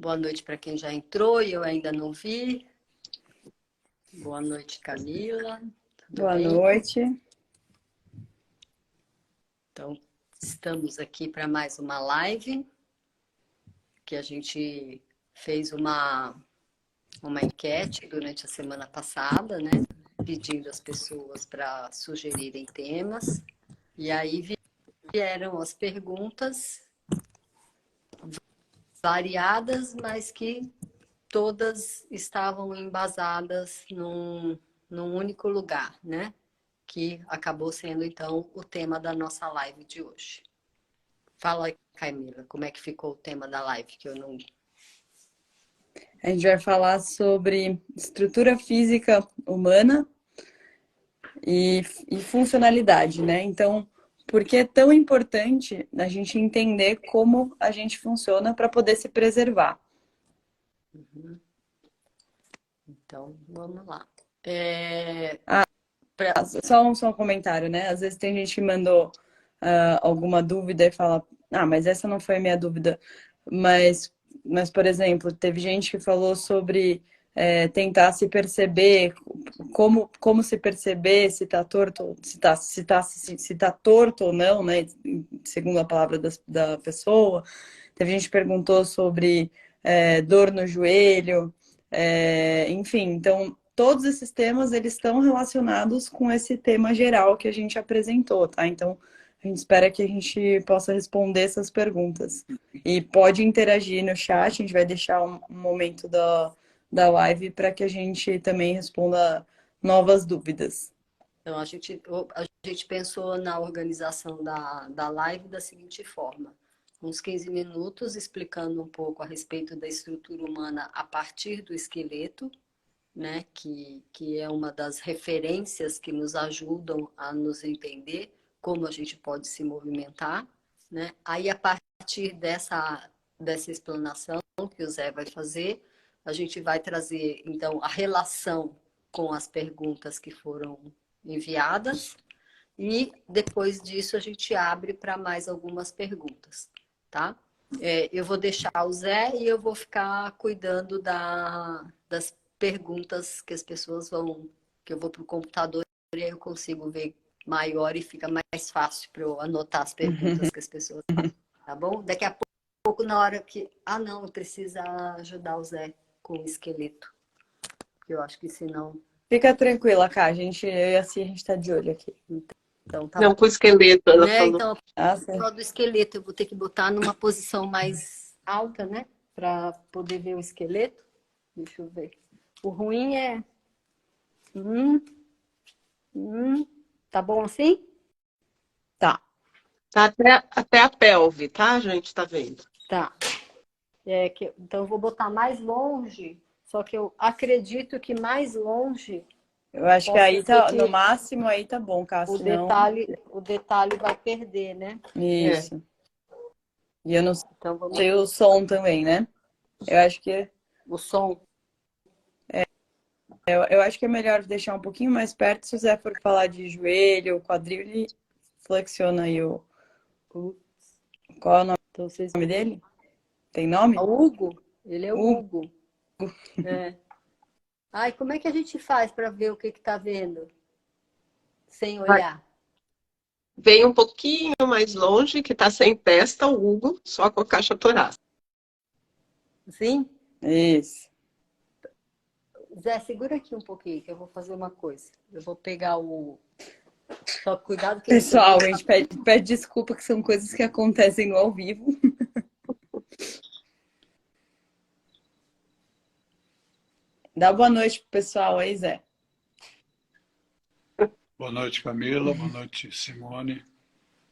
Boa noite para quem já entrou e eu ainda não vi. Boa noite, Camila. Tudo Boa bem? noite. Então, estamos aqui para mais uma live que a gente fez uma enquete durante a semana passada, né? Pedindo às pessoas para sugerirem temas. E aí vieram as perguntas variadas, mas que todas estavam embasadas num único lugar, né? Que acabou sendo, então, o tema da nossa live de hoje. Fala aí, Camila, como é que ficou o tema da live, que eu não... A gente vai falar sobre estrutura física humana e funcionalidade, né? Então, por que é tão importante a gente entender como a gente funciona para poder se preservar? Uhum. Então, vamos lá. Só um comentário, né? Às vezes tem gente que mandou alguma dúvida e fala, mas essa não foi a minha dúvida. Mas, por exemplo, teve gente que falou sobre tentar se perceber, como se perceber, se tá torto, se tá torto ou não, né? Segundo a palavra da pessoa. Teve gente que perguntou sobre dor no joelho, enfim, então todos esses temas eles estão relacionados com esse tema geral que a gente apresentou, tá? Então a gente espera que a gente possa responder essas perguntas. E pode interagir no chat, a gente vai deixar um momento da live para que a gente também responda novas dúvidas. Então, a gente pensou na organização da live da seguinte forma: uns 15 minutos explicando um pouco a respeito da estrutura humana a partir do esqueleto, né, que é uma das referências que nos ajudam a nos entender como a gente pode se movimentar, né? Aí, a partir dessa explanação que o Zé vai fazer, a gente vai trazer, então, a relação com as perguntas que foram enviadas e, depois disso, a gente abre para mais algumas perguntas, tá? Eu vou deixar o Zé e eu vou ficar cuidando das perguntas que as pessoas vão, que eu vou para o computador e aí eu consigo ver maior e fica mais fácil para eu anotar as perguntas que as pessoas fazem, tá bom? Daqui a pouco, na hora que... não, precisa ajudar o Zé com o esqueleto, porque eu acho que senão... Fica tranquila, Cá, eu e a Cia, a gente tá de olho aqui. Então, tá Não, bom. com o esqueleto, ela Né? falou. Então, só do esqueleto, eu vou ter que botar numa posição mais alta, né? Para poder ver o esqueleto. Deixa eu ver. O ruim é... Tá bom assim? Tá. Tá até a pelve, tá, gente? Tá vendo? Tá. Então, eu vou botar mais longe, só que eu acredito que mais longe Eu acho que possa aí ser tá, que no máximo aí tá bom, Cá, o senão... detalhe vai perder, né? Isso. E eu não Então, vamos... sei o som também, né? Eu acho que O som. eu acho que é melhor deixar um pouquinho mais perto. Se o Zé for falar de joelho, quadril, ele flexiona aí o... Qual é o Então, vocês... nome dele? Tem nome? O Hugo? Ele é o Hugo. Hugo. É. Ai, como é que a gente faz para ver o que está vendo? Sem olhar? Vem um pouquinho mais longe, que tá sem testa, o Hugo, só com a caixa torácica. Sim? Isso. Zé, segura aqui um pouquinho, que eu vou fazer uma coisa. Eu vou pegar o... Só cuidado que... Pessoal, a gente pede desculpa que são coisas que acontecem no ao vivo. Dá boa noite pro pessoal aí, Zé. Boa noite, Camila. Boa noite, Simone.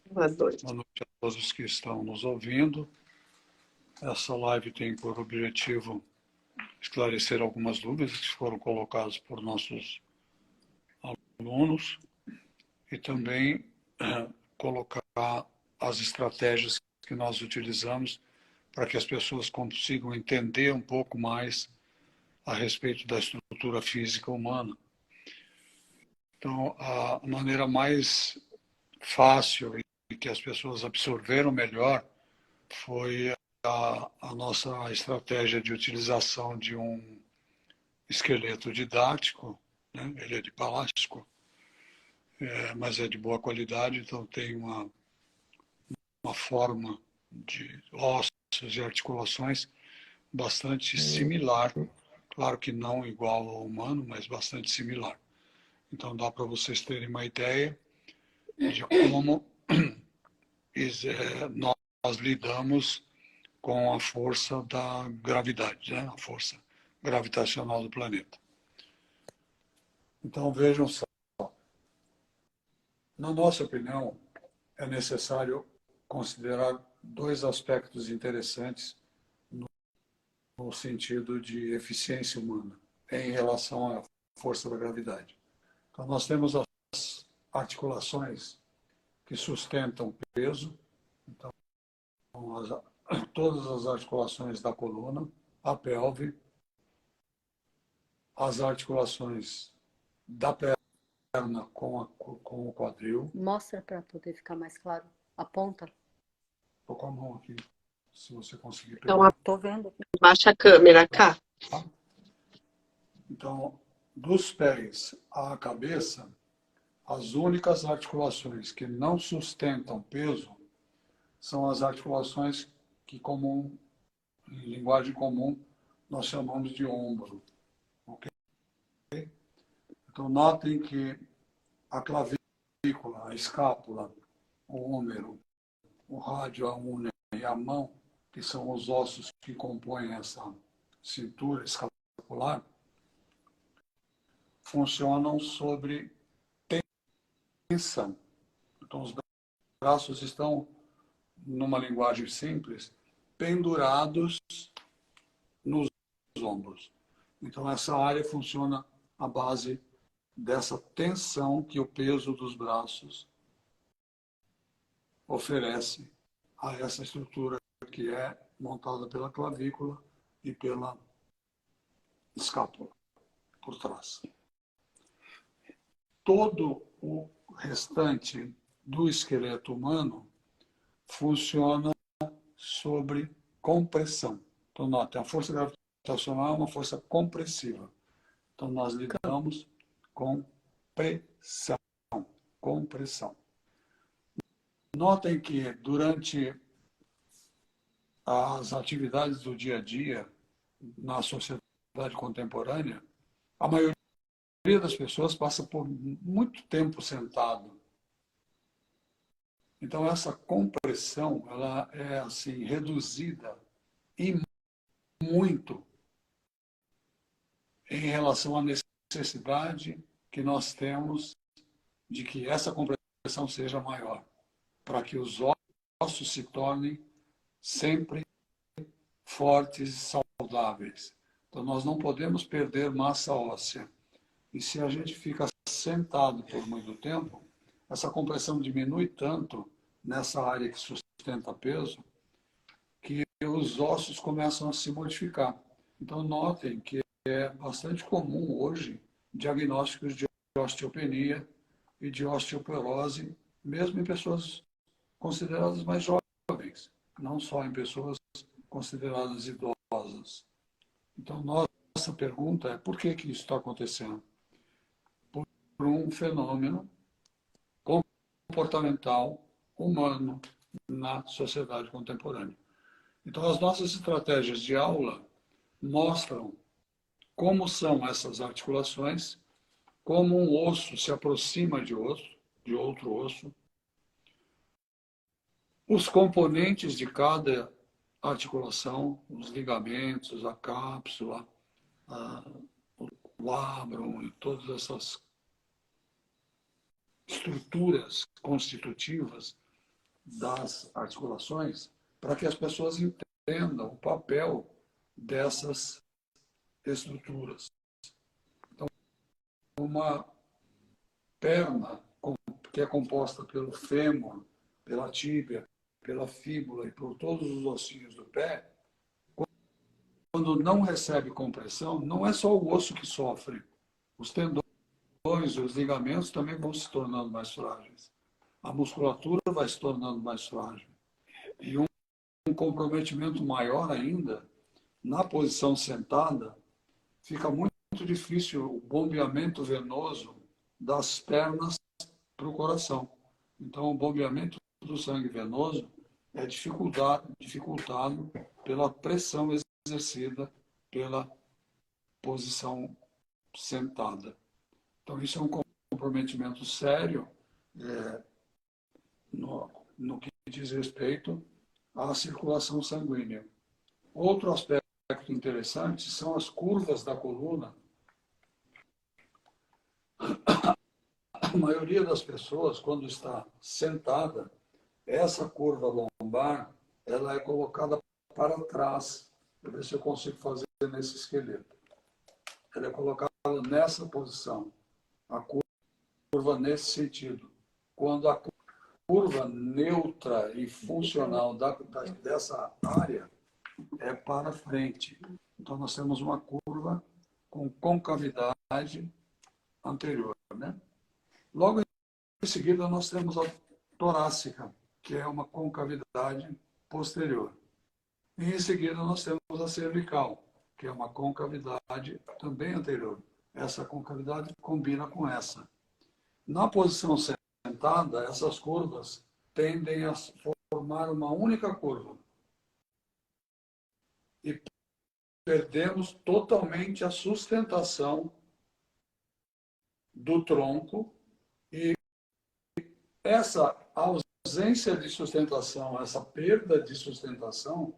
Boa noite. Boa noite a todos os que estão nos ouvindo. Essa live tem por objetivo esclarecer algumas dúvidas que foram colocadas por nossos alunos e também colocar as estratégias que nós utilizamos para que as pessoas consigam entender um pouco mais a respeito da estrutura física humana. Então, a maneira mais fácil e que as pessoas absorveram melhor foi a nossa estratégia de utilização de um esqueleto didático, né? Ele é de plástico, mas é de boa qualidade, então tem uma forma de ossos e articulações bastante similar, claro que não igual ao humano, mas bastante similar. Então dá para vocês terem uma ideia de como nós lidamos com a força da gravidade, né? A força gravitacional do planeta. Então vejam só, na nossa opinião, é necessário considerar dois aspectos interessantes no sentido de eficiência humana em relação à força da gravidade. Então, nós temos as articulações que sustentam o peso, então, todas as articulações da coluna, a pelve, as articulações da perna com o quadril. Mostra para poder ficar mais claro. Aponta. Estou com a mão aqui, se você conseguir pegar. Então, Tô vendo. abaixa a câmera, cá. Tá? Então, dos pés à cabeça, as únicas articulações que não sustentam peso são as articulações que, em linguagem comum, nós chamamos de ombro. Okay? Então, notem que a clavícula, a escápula, o húmero, o rádio, a unha e a mão, que são os ossos que compõem essa cintura escapular, funcionam sobre tensão. Então, os braços estão, numa linguagem simples, pendurados nos ombros. Então, essa área funciona à base dessa tensão que o peso dos braços oferece a essa estrutura que é montada pela clavícula e pela escápula por trás. Todo o restante do esqueleto humano funciona sobre compressão. Então, note, a força gravitacional é uma força compressiva. Então, nós lidamos com pressão, compressão. Notem que durante as atividades do dia a dia na sociedade contemporânea, a maioria das pessoas passa por muito tempo sentado. Então, essa compressão ela é assim reduzida e muito em relação à necessidade que nós temos de que essa compressão seja maior, para que os ossos se tornem sempre fortes e saudáveis. Então, nós não podemos perder massa óssea. E se a gente fica sentado por muito tempo, essa compressão diminui tanto nessa área que sustenta peso, que os ossos começam a se modificar. Então, notem que é bastante comum hoje diagnósticos de osteopenia e de osteoporose, mesmo em pessoas consideradas mais jovens, não só em pessoas consideradas idosas. Então, nossa pergunta é: por que isso está acontecendo? Por um fenômeno comportamental humano na sociedade contemporânea. Então, as nossas estratégias de aula mostram como são essas articulações, como um osso se aproxima de outro osso, os componentes de cada articulação, os ligamentos, a cápsula, o labrum e todas essas estruturas constitutivas das articulações, para que as pessoas entendam o papel dessas estruturas. Então, uma perna que é composta pelo fêmur, pela tíbia, pela fíbula e por todos os ossinhos do pé, quando não recebe compressão, não é só o osso que sofre. Os tendões e os ligamentos também vão se tornando mais frágeis. A musculatura vai se tornando mais frágil. E um comprometimento maior ainda, na posição sentada, fica muito difícil o bombeamento venoso das pernas para o coração. Então, o bombeamento do sangue venoso é dificultado pela pressão exercida pela posição sentada. Então, isso é um comprometimento sério no que diz respeito à circulação sanguínea. Outro aspecto interessante são as curvas da coluna. A maioria das pessoas, quando está sentada, essa curva lombar, ela é colocada para trás. Deixa eu ver se eu consigo fazer nesse esqueleto. Ela é colocada nessa posição. A curva nesse sentido. Quando a curva neutra e funcional dessa área é para frente. Então, nós temos uma curva com concavidade anterior, né? Logo em seguida, nós temos a torácica, que é uma concavidade posterior. E em seguida, nós temos a cervical, que é uma concavidade também anterior. Essa concavidade combina com essa. Na posição sentada, essas curvas tendem a formar uma única curva. E perdemos totalmente a sustentação do tronco, e essa ausência de sustentação, essa perda de sustentação,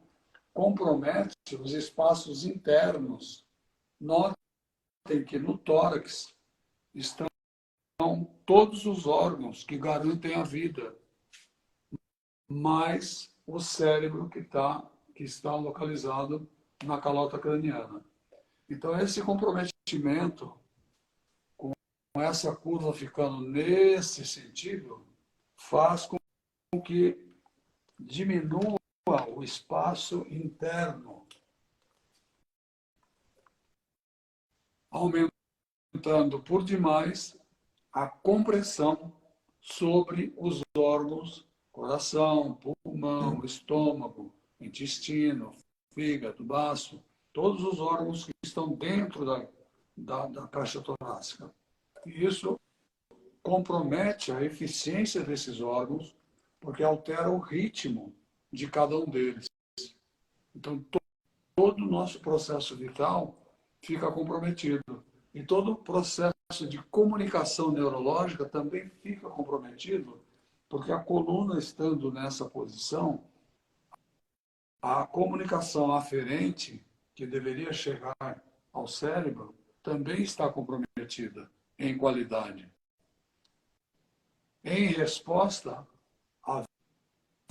compromete os espaços internos. Notem que no tórax estão todos os órgãos que garantem a vida, mais o cérebro que está localizado na calota craniana. Então, esse comprometimento, com essa curva ficando nesse sentido, faz com que diminua o espaço interno, aumentando por demais a compressão sobre os órgãos, coração, pulmão, estômago, intestino, fígado, baço, todos os órgãos que estão dentro da caixa torácica. E isso compromete a eficiência desses órgãos, porque altera o ritmo de cada um deles. Então, todo o nosso processo vital fica comprometido. E todo o processo de comunicação neurológica também fica comprometido, porque a coluna estando nessa posição, a comunicação aferente, que deveria chegar ao cérebro, também está comprometida em qualidade. Em resposta, a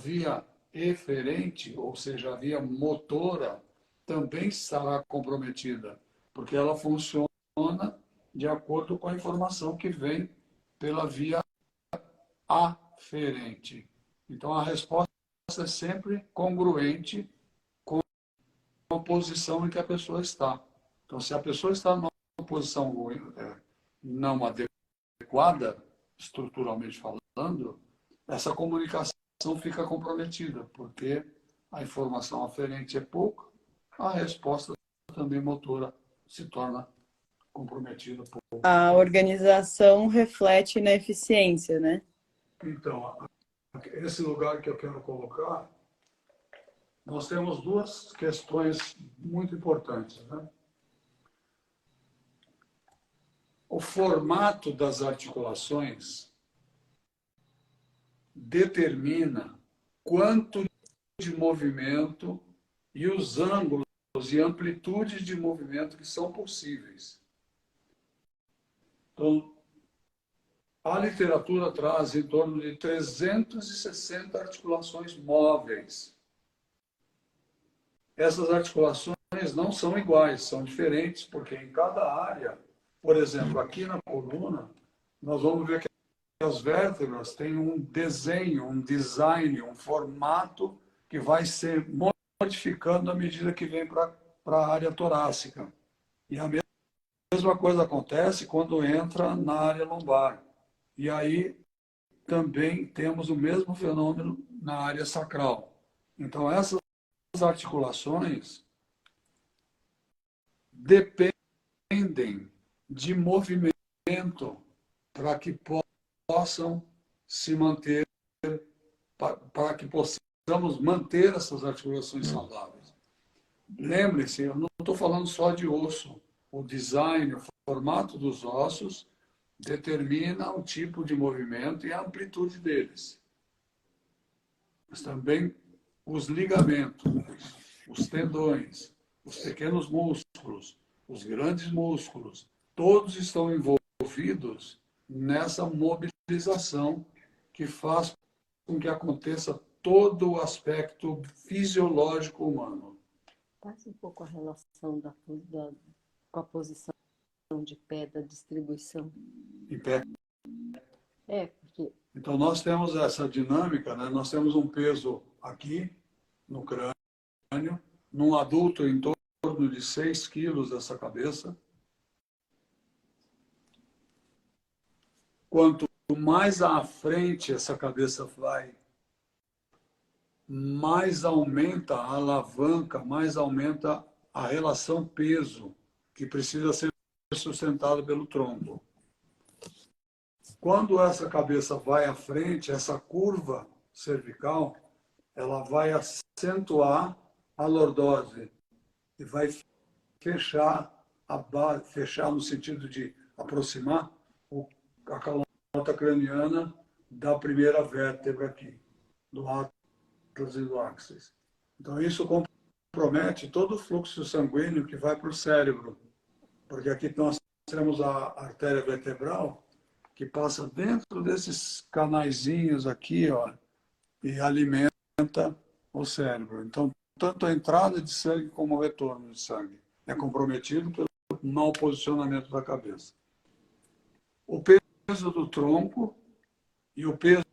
via eferente, ou seja, a via motora, também estará comprometida, porque ela funciona de acordo com a informação que vem pela via aferente. Então, a resposta é sempre congruente com a posição em que a pessoa está. Então, se a pessoa está numa posição não adequada, estruturalmente falando, essa comunicação fica comprometida, porque a informação aferente é pouca, a resposta também motora se torna comprometida. A organização reflete na eficiência, né? Então, esse lugar que eu quero colocar, nós temos duas questões muito importantes, né? O formato das articulações determina quanto de movimento e os ângulos e amplitudes de movimento que são possíveis. Então, a literatura traz em torno de 360 articulações móveis. Essas articulações não são iguais, são diferentes, porque em cada área, por exemplo, aqui na coluna, nós vamos ver que as vértebras têm um desenho, um design, um formato que vai ser modificando à medida que vem para a área torácica. E a mesma coisa acontece quando entra na área lombar. E aí também temos o mesmo fenômeno na área sacral. Então, essas Essas articulações dependem de movimento para que possam se manter, para que possamos manter essas articulações saudáveis. Lembre-se, eu não estou falando só de osso. O design, o formato dos ossos determina o tipo de movimento e a amplitude deles. Mas também os ligamentos, os tendões, os pequenos músculos, os grandes músculos, todos estão envolvidos nessa mobilização que faz com que aconteça todo o aspecto fisiológico humano. Passe um pouco a relação com a posição de pé, da distribuição. Em pé. Porque... Então, nós temos essa dinâmica, né? Nós temos um peso aqui, no crânio, num adulto em torno de 6 quilos dessa cabeça. Quanto mais à frente essa cabeça vai, mais aumenta a alavanca, mais aumenta a relação peso, que precisa ser sustentado pelo tronco. Quando essa cabeça vai à frente, essa curva cervical, ela vai acentuar a lordose e vai fechar a base, fechar no sentido de aproximar a calota craniana da primeira vértebra aqui, do atlas e do axis. Então, isso compromete todo o fluxo sanguíneo que vai para o cérebro, porque aqui nós temos a artéria vertebral que passa dentro desses canaizinhos aqui, ó, e alimenta o cérebro. Então, tanto a entrada de sangue como o retorno de sangue é comprometido pelo mau posicionamento da cabeça. O peso do tronco e o peso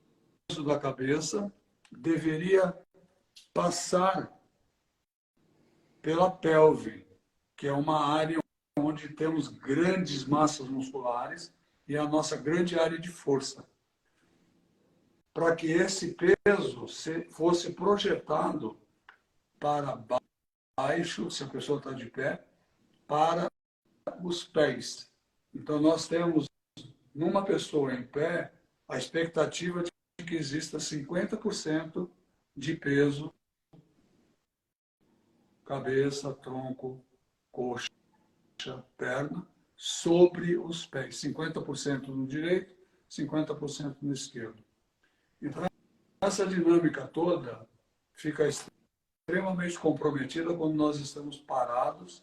da cabeça deveria passar pela pelve, que é uma área onde temos grandes massas musculares e a nossa grande área de força, para que esse peso fosse projetado para baixo, se a pessoa está de pé, para os pés. Então, nós temos, numa pessoa em pé, a expectativa de que exista 50% de peso, cabeça, tronco, coxa, perna, sobre os pés. 50% no direito, 50% no esquerdo. Então, essa dinâmica toda fica extremamente comprometida quando nós estamos parados,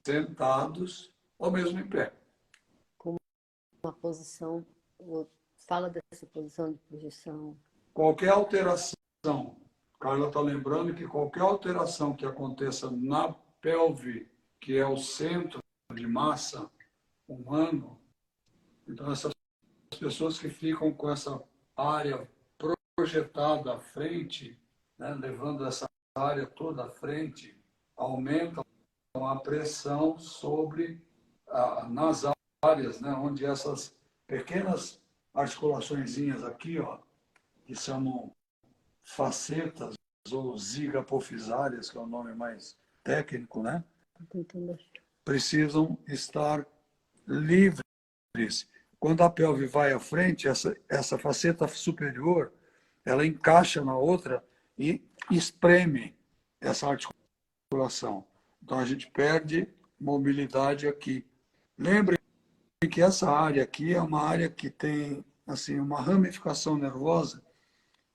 sentados, ou mesmo em pé. Como uma posição, fala dessa posição de projeção. Qualquer alteração, Carla está lembrando que qualquer alteração que aconteça na pelve, que é o centro de massa humano, então essas pessoas que ficam com essa área projetada à frente, né, levando essa área toda à frente, aumentam a pressão sobre nas áreas, né, onde essas pequenas articulaçõezinhas aqui, ó, que chamam facetas ou zigopofisárias, que é o nome mais técnico, né, precisam estar livres. Quando a pelve vai à frente, essa faceta superior, ela encaixa na outra e espreme essa articulação. Então, a gente perde mobilidade aqui. Lembre que essa área aqui é uma área que tem assim, uma ramificação nervosa.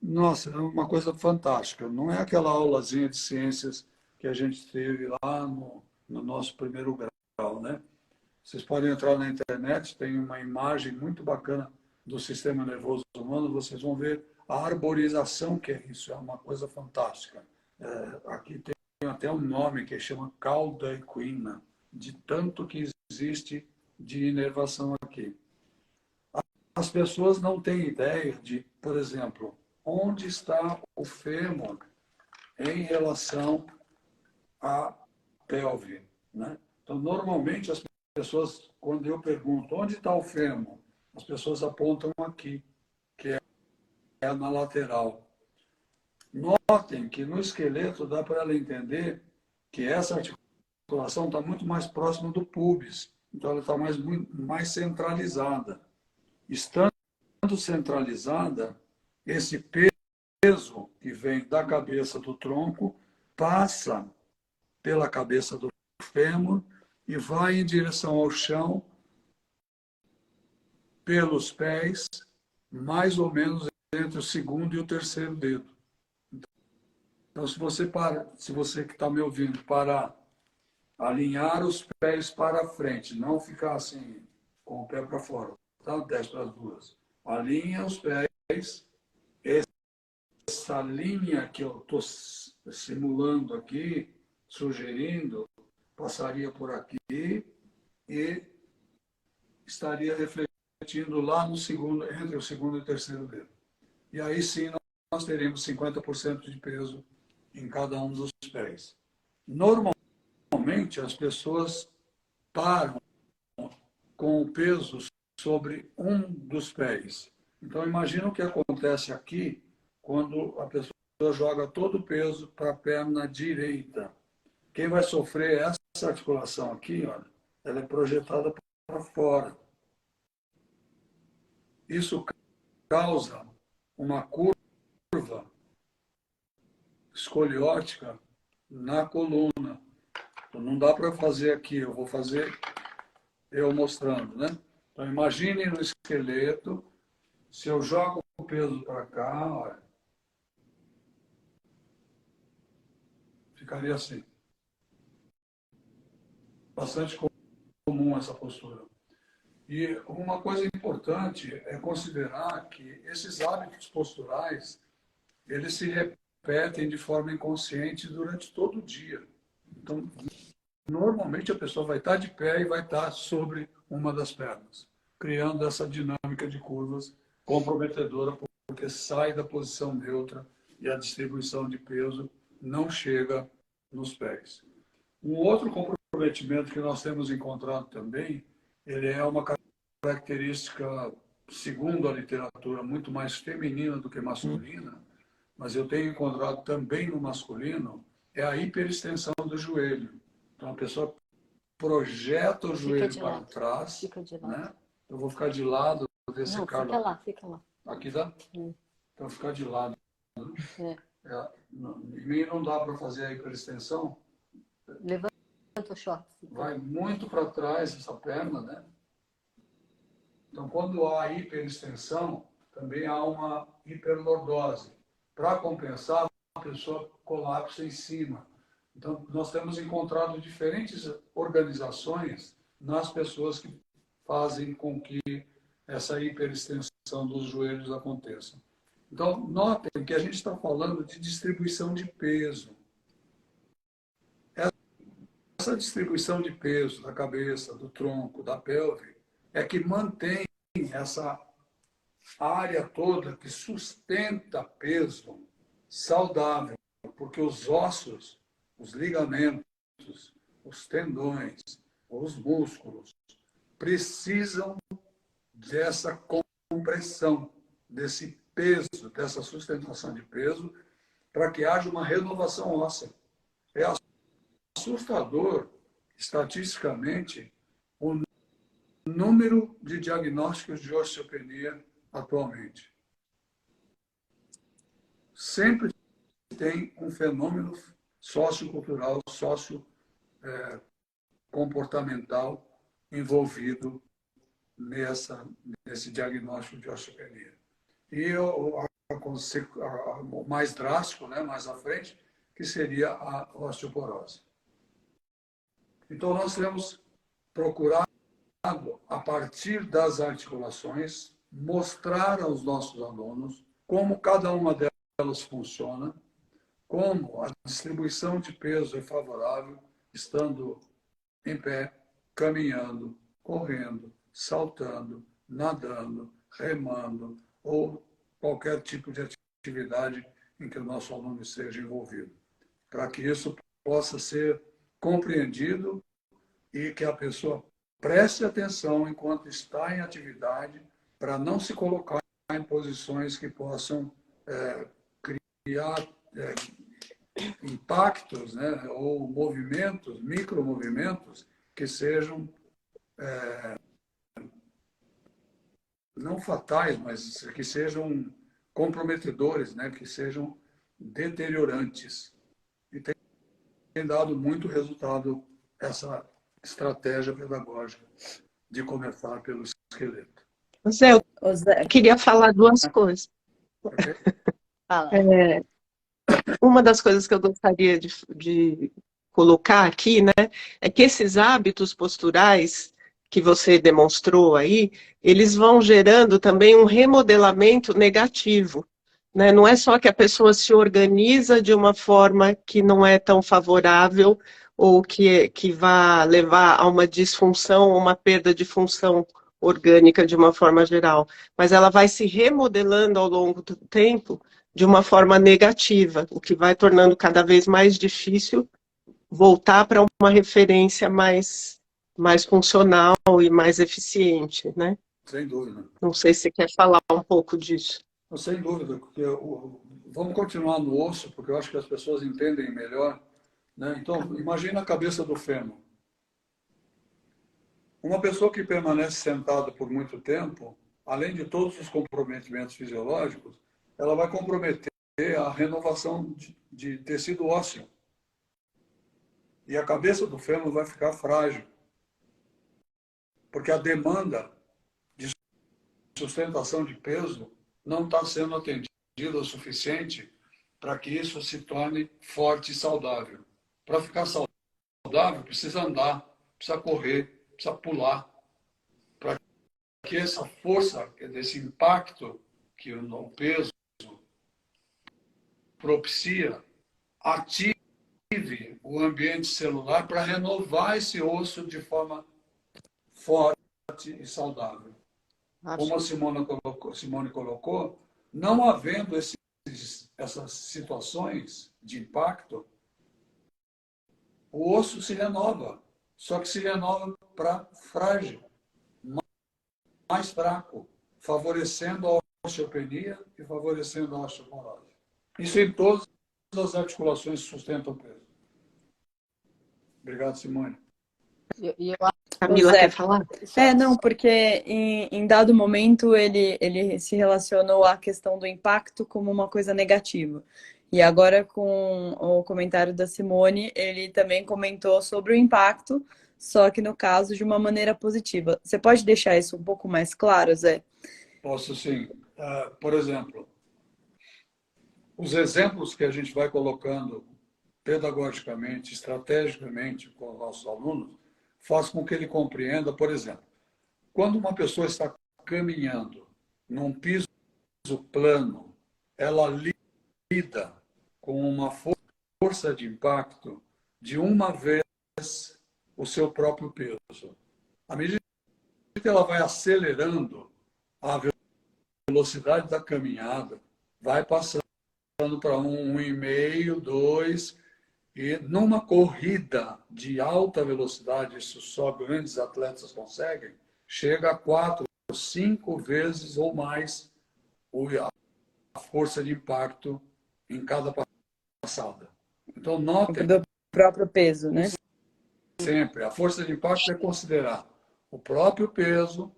Nossa, é uma coisa fantástica. Não é aquela aulazinha de ciências que a gente teve lá no nosso primeiro grau, né? Vocês podem entrar na internet, tem uma imagem muito bacana do sistema nervoso humano, vocês vão ver a arborização que é isso, é uma coisa fantástica. Aqui tem até um nome que chama cauda equina, de tanto que existe de inervação aqui. As pessoas não têm ideia de, por exemplo, onde está o fêmur em relação à pelve, né? Então, normalmente, as pessoas, quando eu pergunto onde está o fêmur, as pessoas apontam aqui, que é na lateral. Notem que no esqueleto dá para ela entender que essa articulação está muito mais próxima do pubis. Então, ela está mais centralizada. Estando centralizada, esse peso que vem da cabeça do tronco passa pela cabeça do fêmur e vai em direção ao chão pelos pés, mais ou menos entre o segundo e o terceiro dedo. Então, se você que está me ouvindo parar, alinhar os pés para frente, não ficar assim, com o pé para fora, tá? Desce para as duas. Alinha os pés, essa linha que eu estou simulando aqui, sugerindo, passaria por aqui e estaria refletindo lá no segundo, entre o segundo e o terceiro dedo. E aí sim nós teríamos 50% de peso em cada um dos pés. Normalmente as pessoas param com o peso sobre um dos pés. Então imagina o que acontece aqui quando a pessoa joga todo o peso para a perna direita. Quem vai sofrer essa articulação aqui, olha, ela é projetada para fora. Isso causa uma curva escoliótica na coluna. Então, não dá para fazer aqui, eu vou fazer eu mostrando, né? Então imagine no esqueleto, se eu jogo o peso para cá, olha, ficaria assim. Bastante comum essa postura. E uma coisa importante é considerar que esses hábitos posturais, eles se repetem de forma inconsciente durante todo o dia. Então, normalmente a pessoa vai estar de pé e vai estar sobre uma das pernas, criando essa dinâmica de curvas comprometedora, porque sai da posição neutra e a distribuição de peso não chega nos pés. Um outro comprometimento que nós temos encontrado também, ele é uma característica, segundo a literatura, muito mais feminina do que masculina, mas eu tenho encontrado também no masculino, é a hiperextensão do joelho. Então, a pessoa projeta o joelho para trás. Fica de lado. Né? Eu vou ficar de lado desse Não, cara. fica lá. Aqui dá? Então, ficar de lado. Em mim não dá para fazer a hiperextensão. Levanta o short. Vai muito para trás essa perna, né? Então, quando há hiperextensão, também há uma hiperlordose. Para compensar, a pessoa colapsa em cima. Então, nós temos encontrado diferentes organizações nas pessoas que fazem com que essa hiperextensão dos joelhos aconteça. Então, notem que a gente está falando de distribuição de peso. Essa distribuição de peso da cabeça, do tronco, da pelve, é que mantém essa área toda que sustenta peso saudável, porque os ossos, os ligamentos, os tendões, os músculos precisam dessa compressão, desse peso, dessa sustentação de peso, para que haja uma renovação óssea. É assustador, estatisticamente, o número de diagnósticos de osteopenia atualmente. Sempre tem um fenômeno sociocultural, sociocomportamental envolvido nesse diagnóstico de osteopenia. E o mais drástico, né, mais à frente, que seria a osteoporose. Então, nós temos procurado, a partir das articulações, mostrar aos nossos alunos como cada uma delas funciona, como a distribuição de peso é favorável, estando em pé, caminhando, correndo, saltando, nadando, remando, ou qualquer tipo de atividade em que o nosso aluno esteja envolvido, para que isso possa ser compreendido e que a pessoa preste atenção enquanto está em atividade, para não se colocar em posições que possam criar impactos, né, ou movimentos, micromovimentos, que sejam não fatais, mas que sejam comprometedores, né, que sejam deteriorantes. E tem dado muito resultado essa estratégia pedagógica de começar pelo esqueleto. Zé, eu Ô, Zé, queria falar duas coisas. Ok? Fala. Uma das coisas que eu gostaria de colocar aqui, né, é que esses hábitos posturais que você demonstrou aí, eles vão gerando também um remodelamento negativo, né? Não é só que a pessoa se organiza de uma forma que não é tão favorável ou que vá levar a uma disfunção ou uma perda de função orgânica de uma forma geral, mas ela vai se remodelando ao longo do tempo de uma forma negativa, o que vai tornando cada vez mais difícil voltar para uma referência mais funcional e mais eficiente, né? Sem dúvida. Não sei se você quer falar um pouco disso. Sem dúvida, porque vamos continuar no osso, porque eu acho que as pessoas entendem melhor, né? Então, imagina a cabeça do fêmur. Uma pessoa que permanece sentada por muito tempo, além de todos os comprometimentos fisiológicos, ela vai comprometer a renovação de tecido ósseo. E a cabeça do fêmur vai ficar frágil, porque a demanda de sustentação de peso não está sendo atendida o suficiente para que isso se torne forte e saudável. Para ficar saudável, precisa andar, precisa correr, precisa pular, para que essa força, desse impacto que o peso propicia, ative o ambiente celular para renovar esse osso de forma forte e saudável. Como a Simone colocou, não havendo essas situações de impacto, o osso se renova, só que se renova para frágil, mais fraco, favorecendo a osteopenia e favorecendo a osteoporose. Isso em todas as articulações que sustentam o peso. Obrigado, Simone. E eu Camila Zé, quer falar? não, porque em dado momento ele se relacionou à questão do impacto como uma coisa negativa. E agora, com o comentário da Simone, ele também comentou sobre o impacto, só que no caso de uma maneira positiva. Você pode deixar isso um pouco mais claro, Zé? Posso sim. Por exemplo, os exemplos que a gente vai colocando pedagogicamente, estrategicamente com os nossos alunos, faz com que ele compreenda, por exemplo, quando uma pessoa está caminhando num piso plano, ela lida com uma força de impacto de uma vez o seu próprio peso. À medida que ela vai acelerando, a velocidade da caminhada vai passando para 1,5, 2, e numa corrida de alta velocidade, isso só grandes atletas conseguem, chega a 4, 5 vezes ou mais a força de impacto em cada passada. Então, notem Do próprio peso, né? sempre, a força de impacto é considerar o próprio peso.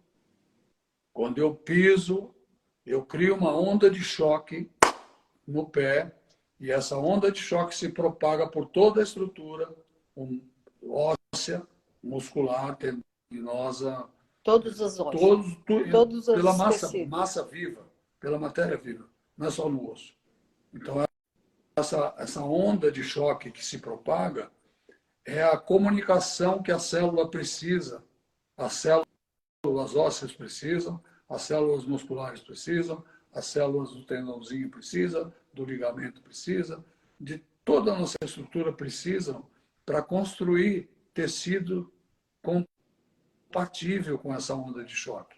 Quando eu piso, eu crio uma onda de choque no pé, e essa onda de choque se propaga por toda a estrutura óssea, muscular, tendinosa, todos os ossos, todos pela os tecidos. massa viva, pela matéria viva, não é só no osso. Então, essa onda de choque que se propaga é a comunicação que a célula precisa, as células ósseas precisam, as células musculares precisam, as células do tendãozinho precisam, do ligamento precisa, de toda a nossa estrutura precisam para construir tecido compatível com essa onda de choque.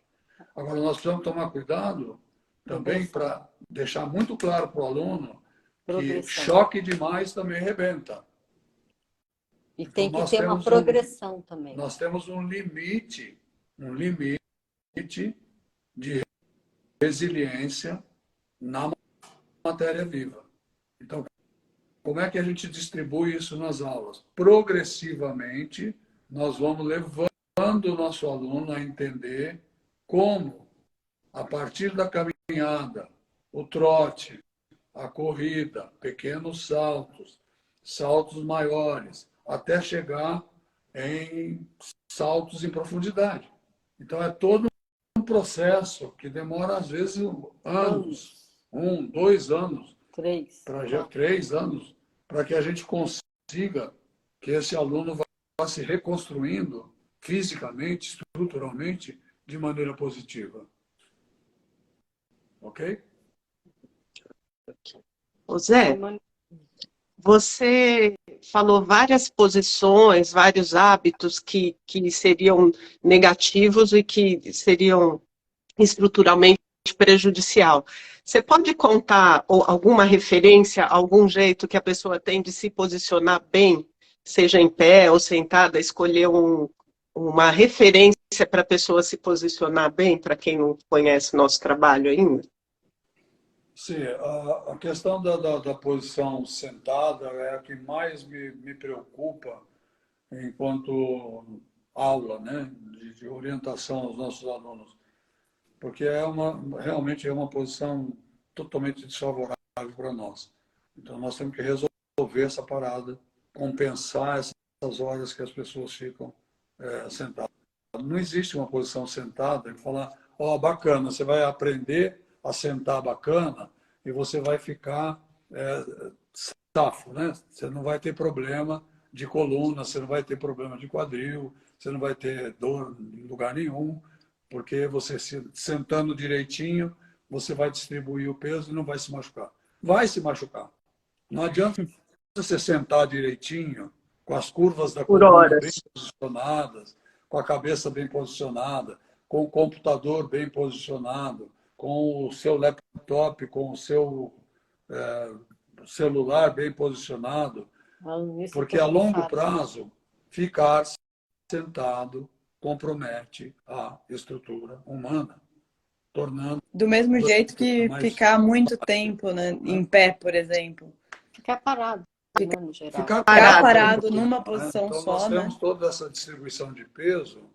Agora, nós precisamos tomar cuidado também para deixar muito claro para o aluno que choque demais também arrebenta. E tem que ter uma progressão também. Nós temos um limite de resiliência na matéria viva. Então, como é que a gente distribui isso nas aulas? Progressivamente, nós vamos levando o nosso aluno a entender como, a partir da caminhada, o trote, a corrida, pequenos saltos, saltos maiores, até chegar em saltos em profundidade. Então, é todo um processo que demora, às vezes, anos, 1, 2 anos, 3. 3 anos, para que a gente consiga que esse aluno vá se reconstruindo fisicamente, estruturalmente, de maneira positiva. Ok? Ô Zé, você falou várias posições, vários hábitos que seriam negativos e que seriam estruturalmente prejudicial. Você pode contar alguma referência, algum jeito que a pessoa tem de se posicionar bem, seja em pé ou sentada, escolher uma referência para a pessoa se posicionar bem, para quem não conhece nosso trabalho ainda? Sim, a questão da posição sentada é a que mais me preocupa enquanto aula, né, de orientação aos nossos alunos, porque realmente é uma posição totalmente desfavorável para nós. Então, nós temos que resolver essa parada, compensar essas horas que as pessoas ficam sentadas. Não existe uma posição sentada e falar, ó, bacana, você vai aprender a sentar bacana e você vai ficar safo, né? Você não vai ter problema de coluna, você não vai ter problema de quadril, você não vai ter dor em lugar nenhum, porque você sentando direitinho, você vai distribuir o peso e não vai se machucar. Vai se machucar. Não adianta você sentar direitinho, com as curvas da Por coluna bem horas. posicionadas, com a cabeça bem posicionada, com o computador bem posicionado, com o seu laptop, com o seu celular bem posicionado, porque a longo prazo, ficar sentado compromete a estrutura humana, tornando Do mesmo jeito que mais ficar muito tempo, né, em pé, por exemplo. Ficar parado, né, no geral. ficar Ficar Parado. parado né? numa posição Então, nós só, né? temos toda essa distribuição de peso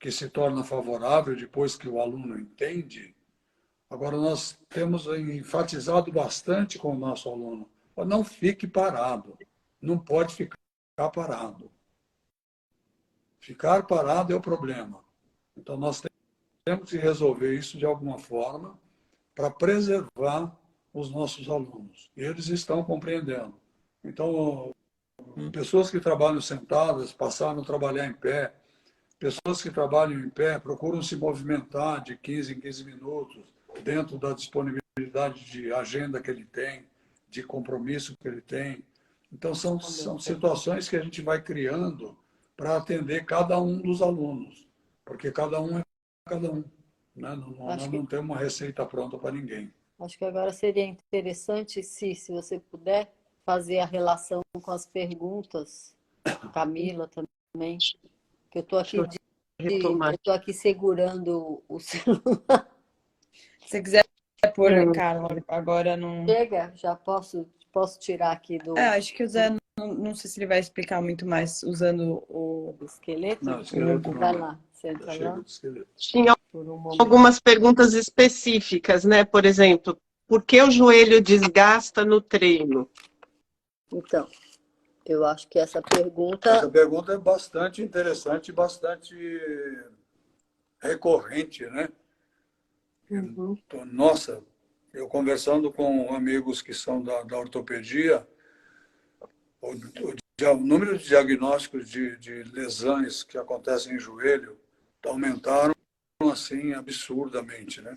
que se torna favorável depois que o aluno entende. Agora, nós temos enfatizado bastante com o nosso aluno, não fique parado, não pode ficar parado. Ficar parado é o problema. Então, nós temos que resolver isso de alguma forma para preservar os nossos alunos. E eles estão compreendendo. Então, pessoas que trabalham sentadas passaram a trabalhar em pé. Pessoas que trabalham em pé procuram se movimentar de 15 em 15 minutos, dentro da disponibilidade de agenda que ele tem, de compromisso que ele tem. Então, são situações que a gente vai criando para atender cada um dos alunos, porque cada um é cada um. Né? Nós não temos uma receita pronta para ninguém. Acho que agora seria interessante, se você puder, fazer a relação com as perguntas, Camila também, que eu estou aqui, eu tô aqui segurando o celular. Se você quiser pôr, Carla, agora não... Chega, já posso tirar aqui do... acho que o Zé, não sei se ele vai explicar muito mais usando o esqueleto. Não, esqueleto não. Vai lá, senta lá. Tinha algumas perguntas específicas, né? Por exemplo, por que o joelho desgasta no treino? Então, eu acho que essa pergunta é bastante interessante e bastante recorrente, né? Uhum. Nossa, eu conversando com amigos que são da ortopedia, o número de diagnósticos de lesões que acontecem em joelho aumentaram assim absurdamente, né?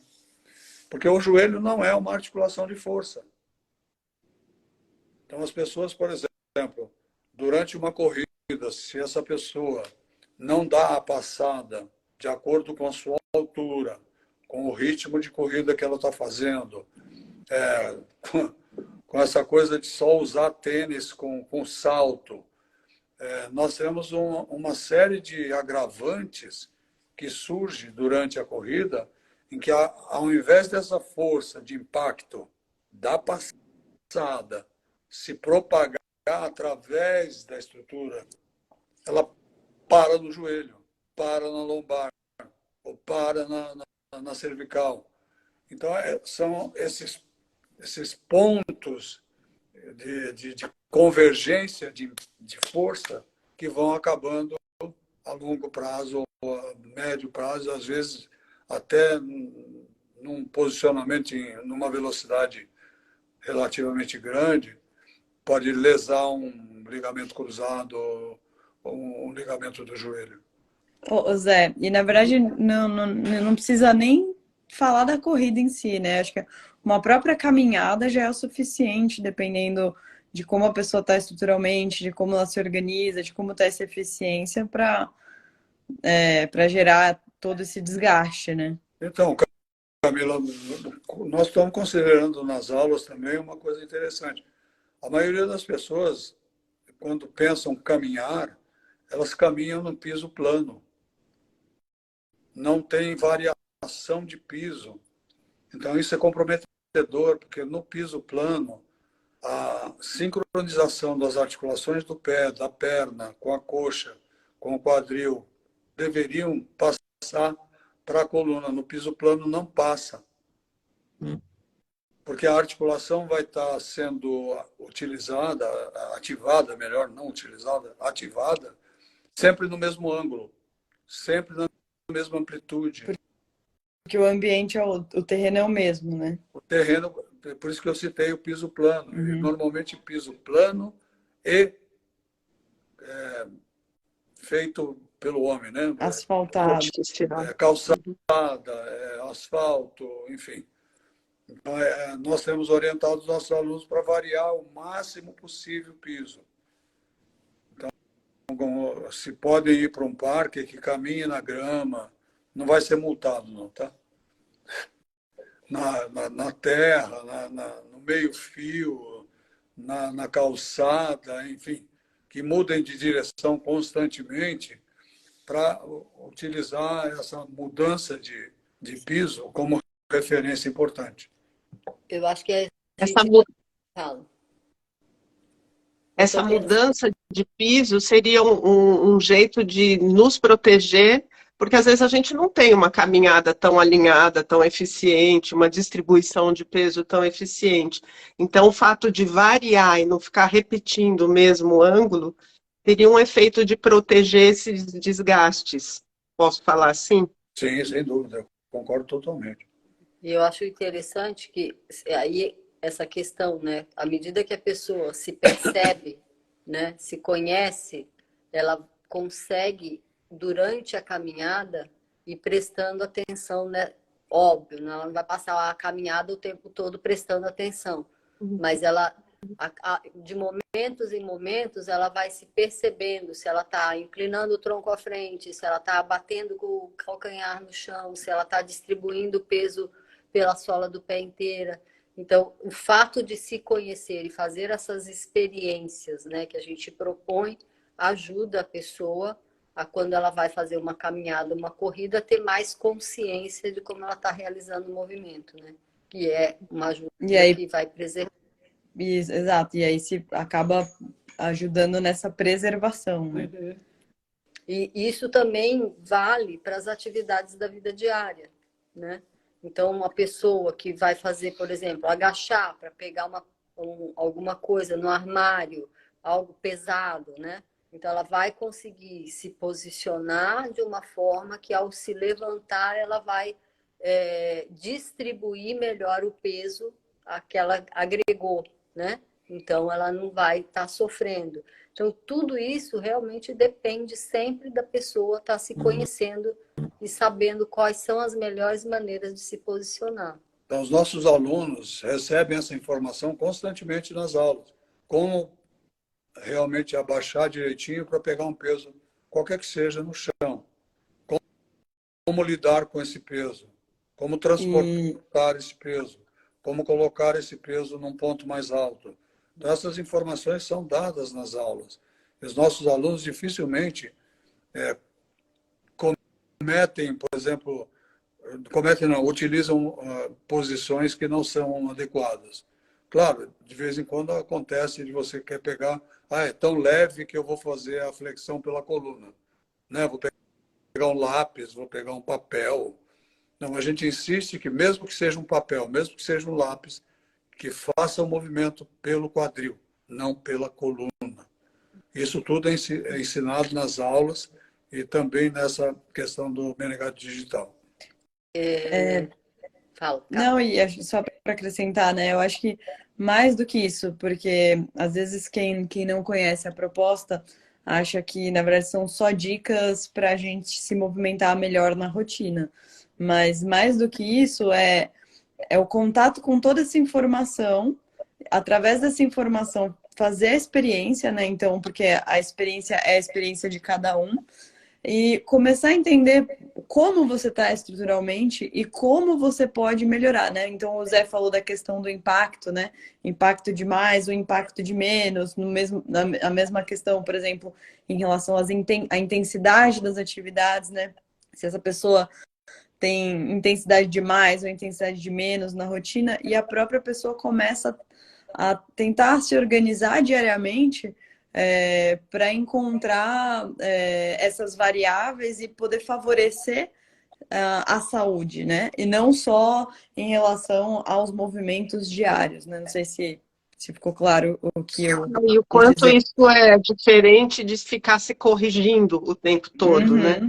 Porque o joelho não é uma articulação de força. Então as pessoas, por exemplo, durante uma corrida, se essa pessoa não dá a passada de acordo com a sua altura, com o ritmo de corrida que ela está fazendo, com essa coisa de só usar tênis com salto, nós temos uma série de agravantes que surge durante a corrida, em que ao invés dessa força de impacto da passada se propagar através da estrutura, ela para no joelho, para na lombar, ou para na cervical. Então, são esses pontos de convergência, de força, que vão acabando a longo prazo ou a médio prazo, às vezes até num posicionamento, numa velocidade relativamente grande, pode lesar um ligamento cruzado ou um ligamento do joelho. Ô, Zé, e na verdade não precisa nem falar da corrida em si, né? Acho que uma própria caminhada já é o suficiente, dependendo de como a pessoa está estruturalmente, de como ela se organiza, de como está essa eficiência para gerar todo esse desgaste, né? Então, Camila, nós estamos considerando nas aulas também uma coisa interessante. A maioria das pessoas, quando pensam caminhar, elas caminham no piso plano. Não tem variação de piso. Então, isso é comprometedor, porque no piso plano, a sincronização das articulações do pé, da perna, com a coxa, com o quadril, deveriam passar para a coluna. No piso plano não passa. Porque a articulação vai estar sendo utilizada, ativada, melhor, não utilizada, ativada, sempre no mesmo ângulo, sempre na mesma amplitude. Porque o ambiente, o terreno é o mesmo, né? O terreno, por isso que eu citei o piso plano. Normalmente piso plano e feito pelo homem, né? Asfaltado. Calçada, asfalto, enfim. Então, nós temos orientado os nossos alunos para variar o máximo possível o piso. Então, se podem ir para um parque que caminhe na grama, não vai ser multado, não, tá? Na terra, no meio-fio, na calçada, enfim, que mudem de direção constantemente para utilizar essa mudança de piso como referência importante. Eu acho que é. Essa mudança de piso seria um jeito de nos proteger, porque às vezes a gente não tem uma caminhada tão alinhada, tão eficiente, uma distribuição de peso tão eficiente. Então, o fato de variar e não ficar repetindo o mesmo ângulo teria um efeito de proteger esses desgastes. Posso falar assim? Sim, sem dúvida, eu concordo totalmente. E eu acho interessante que aí essa questão, né? À medida que a pessoa se percebe, né, se conhece, ela consegue, durante a caminhada, ir prestando atenção, né? Óbvio, ela não vai passar a caminhada o tempo todo prestando atenção, mas ela, de momentos em momentos, ela vai se percebendo se ela está inclinando o tronco à frente, se ela está batendo com o calcanhar no chão, se ela está distribuindo o peso pela sola do pé inteira. Então, o fato de se conhecer e fazer essas experiências, né, que a gente propõe, ajuda a pessoa a, quando ela vai fazer uma caminhada, uma corrida, ter mais consciência de como ela está realizando o movimento, né? Que é uma ajuda que vai preservar. Exato, e aí se acaba ajudando nessa preservação, né? E isso também vale para as atividades da vida diária, né? Então, uma pessoa que vai fazer, por exemplo, agachar para pegar alguma coisa no armário, algo pesado, né? Então, ela vai conseguir se posicionar de uma forma que, ao se levantar, ela vai distribuir melhor o peso que ela agregou, né? Então, ela não vai estar sofrendo. Então, tudo isso realmente depende sempre da pessoa estar se conhecendo e sabendo quais são as melhores maneiras de se posicionar. Então, os nossos alunos recebem essa informação constantemente nas aulas. Como realmente abaixar direitinho para pegar um peso, qualquer que seja, no chão. Como lidar com esse peso. Como transportar esse peso. Como colocar esse peso num ponto mais alto. Então, essas informações são dadas nas aulas. Os nossos alunos dificilmente cometem, por exemplo, utilizam posições que não são adequadas. Claro, de vez em quando acontece de você quer pegar, é tão leve que eu vou fazer a flexão pela coluna, né? Vou pegar um lápis, vou pegar um papel. Não, a gente insiste que mesmo que seja um papel, mesmo que seja um lápis, que faça o movimento pelo quadril, não pela coluna. Isso tudo é ensinado nas aulas e também nessa questão do Menegate Digital. Fala, Não, e só para acrescentar, né? Eu acho que mais do que isso, porque às vezes quem não conhece a proposta acha que, na verdade, são só dicas para a gente se movimentar melhor na rotina. Mas mais do que isso é o contato com toda essa informação, através dessa informação fazer a experiência, né? Então, porque a experiência é a experiência de cada um, e começar a entender como você está estruturalmente e como você pode melhorar, né? Então, o Zé falou da questão do impacto, né? Impacto de mais ou impacto de menos, a mesma questão, por exemplo, em relação à intensidade das atividades, né? Se essa pessoa tem intensidade de mais ou intensidade de menos na rotina, e a própria pessoa começa a tentar se organizar diariamente para encontrar essas variáveis e poder favorecer a saúde, né? E não só em relação aos movimentos diários, né? Não sei se ficou claro o que eu E o quis quanto dizer. isso é diferente de ficar se corrigindo o tempo todo, né?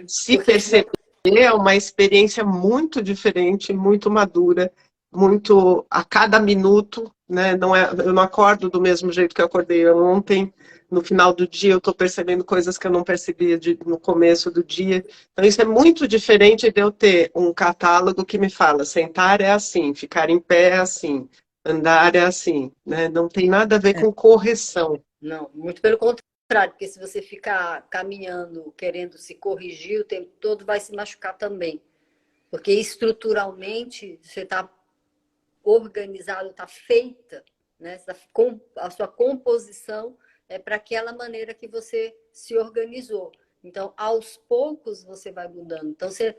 Se Porque perceber, é uma experiência muito diferente, muito madura, muito a cada minuto, né? Não é, eu não acordo do mesmo jeito que eu acordei ontem. No final do dia, eu estou percebendo coisas que eu não percebia no começo do dia. Então, isso é muito diferente de eu ter um catálogo que me fala: sentar é assim, ficar em pé é assim, andar é assim, né? Não tem nada a ver com correção. não, muito pelo contrário, porque se você ficar caminhando, querendo se corrigir o tempo todo, vai se machucar também. Porque estruturalmente você está organizado, está feita, né? A sua composição é para aquela maneira que você se organizou. Então, aos poucos você vai mudando. Então, se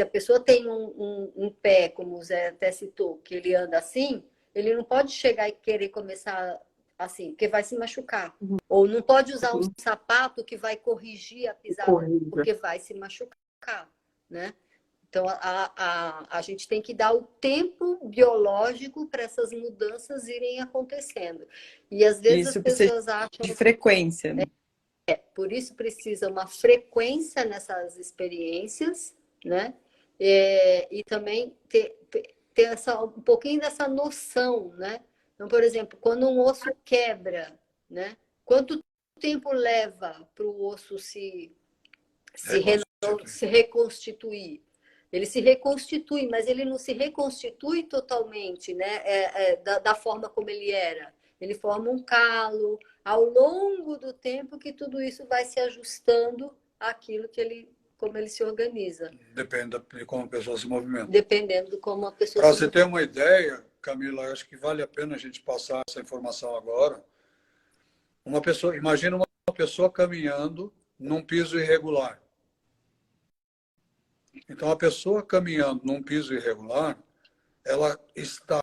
a pessoa tem um pé, como o Zé até citou, que ele anda assim, ele não pode chegar e querer começar assim, porque vai se machucar. Ou não pode usar um sapato que vai corrigir a pisada, porque vai se machucar, né? Então, a gente tem que dar o tempo biológico para essas mudanças irem acontecendo. E às vezes Isso as precisa pessoas acham de frequência, né? por isso precisa uma frequência nessas experiências, né? E também ter um pouquinho dessa noção, né? Então, por exemplo, quando um osso quebra, né? Quanto tempo leva para o osso se reconstituir? Ele se reconstitui, mas ele não se reconstitui totalmente, né? Da forma como ele era. Ele forma um calo ao longo do tempo que tudo isso vai se ajustando àquilo como ele se organiza. Depende de como a pessoa se movimenta. Dependendo de como a pessoa Para se você ter uma ideia, Camila, acho que vale a pena a gente passar essa informação agora. Imagina uma pessoa caminhando num piso irregular. Então, a pessoa caminhando num piso irregular, ela está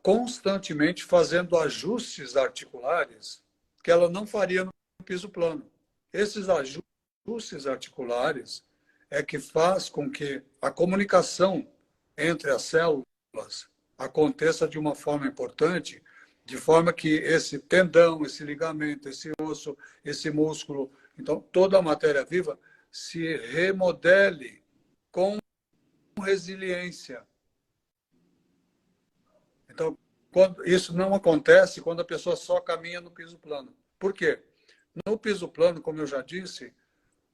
constantemente fazendo ajustes articulares que ela não faria no piso plano. Esses ajustes articulares é que faz com que a comunicação entre as células aconteça de uma forma importante, de forma que esse tendão, esse ligamento, esse osso, esse músculo, então toda a matéria viva se remodele com resiliência. Então, isso não acontece quando a pessoa só caminha no piso plano. Por quê? No piso plano, como eu já disse,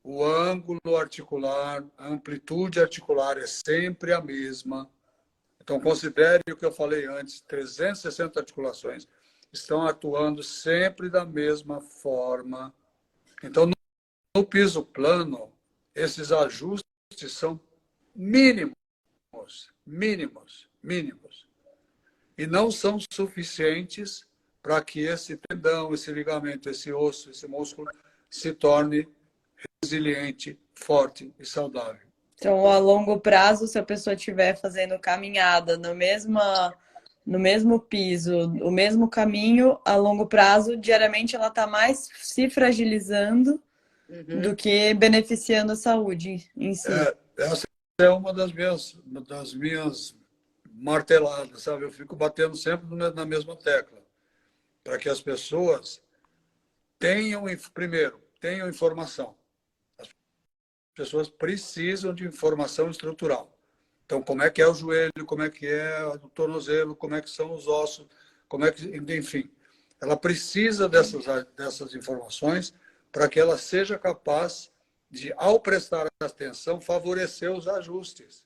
o ângulo articular, a amplitude articular é sempre a mesma. Então, considere o que eu falei antes, 360 articulações estão atuando sempre da mesma forma. Então, no piso plano, esses ajustes são mínimos, mínimos, mínimos. E não são suficientes para que esse tendão, esse ligamento, esse osso, esse músculo se torne resiliente, forte e saudável. Então, a longo prazo, se a pessoa estiver fazendo caminhada no mesmo piso, o mesmo caminho, a longo prazo, diariamente ela está mais se fragilizando do que beneficiando a saúde em si. Essa é uma das minhas marteladas, sabe? Eu fico batendo sempre na mesma tecla, para que as pessoas primeiro, tenham informação. As pessoas precisam de informação estrutural. Então, como é que é o joelho, como é que é o tornozelo, como é que são os ossos, como é que, enfim. Ela precisa dessas informações para que ela seja capaz de, ao prestar atenção, favorecer os ajustes.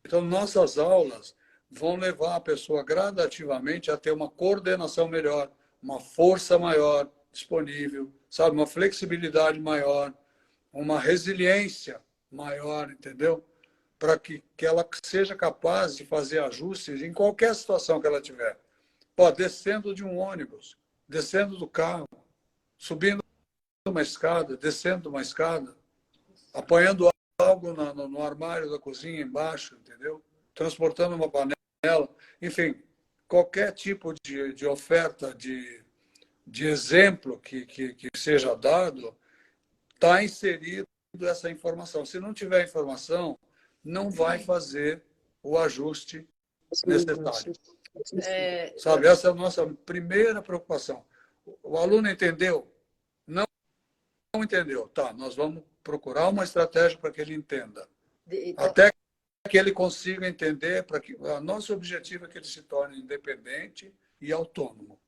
Então, nossas aulas vão levar a pessoa gradativamente a ter uma coordenação melhor, uma força maior disponível, sabe, uma flexibilidade maior, uma resiliência maior, entendeu? Para que ela seja capaz de fazer ajustes em qualquer situação que ela tiver. Pô, descendo de um ônibus, descendo do carro, subindo uma escada, descendo uma escada, apanhando algo no armário da cozinha embaixo, entendeu? Transportando uma panela, enfim, qualquer tipo de oferta, de exemplo que seja dado, está inserido essa informação. Se não tiver informação, não vai fazer o ajuste necessário. Sabe, essa é a nossa primeira preocupação. O aluno entendeu? Não entendeu. Tá, nós vamos procurar uma estratégia para que ele entenda. Até que ele consiga entender, para que o nosso objetivo é que ele se torne independente e autônomo.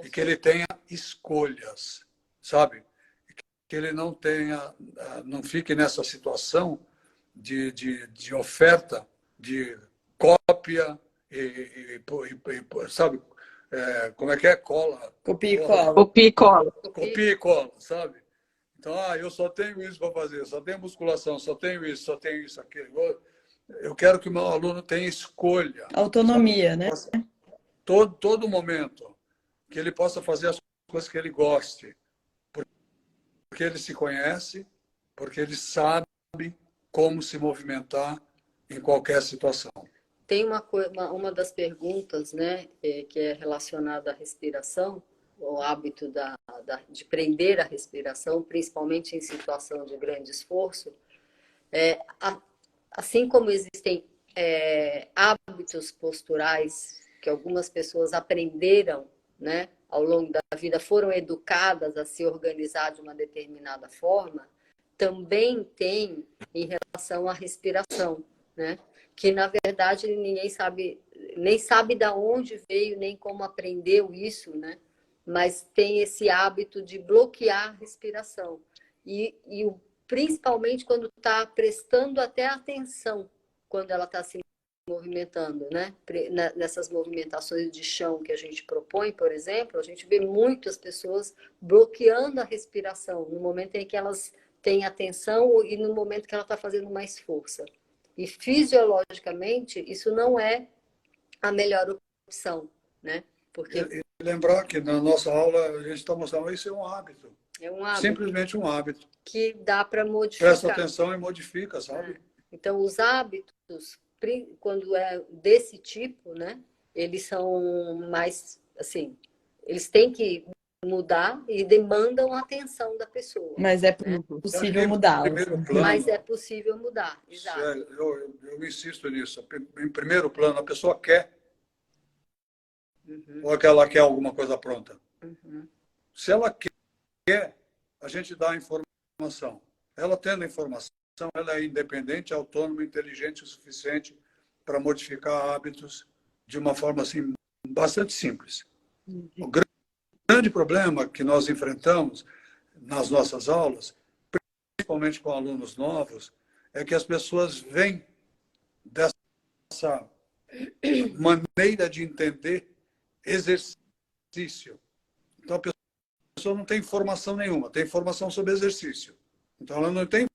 E que ele tenha escolhas, sabe? Que ele não fique nessa situação de oferta, de cópia sabe? Como é que é? Cola. Copia e cola. Copia e cola. Copia e cola, sabe? Então, eu só tenho isso para fazer, só tenho musculação, só tenho isso, aquilo. Eu quero que o meu aluno tenha escolha. Autonomia, sabe? né? Todo momento que ele possa fazer as coisas que ele goste. Porque ele se conhece, porque ele sabe como se movimentar em qualquer situação. Tem uma das perguntas, né, que é relacionada à respiração, o hábito de prender a respiração, principalmente em situação de grande esforço. Assim como existem hábitos posturais que algumas pessoas aprenderam, né, ao longo da vida, foram educadas a se organizar de uma determinada forma, também tem em relação à respiração, né? Que na verdade ninguém sabe, nem sabe de onde veio, nem como aprendeu isso, né? Mas tem esse hábito de bloquear a respiração. Principalmente quando está prestando até atenção, quando ela está se movimentando, né? Nessas movimentações de chão que a gente propõe, por exemplo, a gente vê muitas pessoas bloqueando a respiração no momento em que elas têm atenção e no momento que ela está fazendo mais força. E fisiologicamente, isso não é a melhor opção, né? Porque E lembrar que na nossa aula a gente está mostrando isso é um hábito. é um hábito. Simplesmente um hábito. Que dá para modificar. Presta atenção e modifica, sabe? Então, os hábitos, quando é desse tipo, né? Eles são mais, assim, eles têm que mudar e demandam a atenção da pessoa. Mas é possível mudá-lo. Mas é possível mudar, exato. Eu insisto nisso. Em primeiro plano, a pessoa quer. Ou é que ela quer alguma coisa pronta? Se ela quer, a gente dá a informação. Ela tendo a informação, ela é independente, autônoma, inteligente o suficiente para modificar hábitos de uma forma assim, bastante simples. O grande problema que nós enfrentamos nas nossas aulas, principalmente com alunos novos, é que as pessoas vêm dessa maneira de entender exercício. Então, a pessoa não tem informação nenhuma, tem informação sobre exercício. Então, ela não tem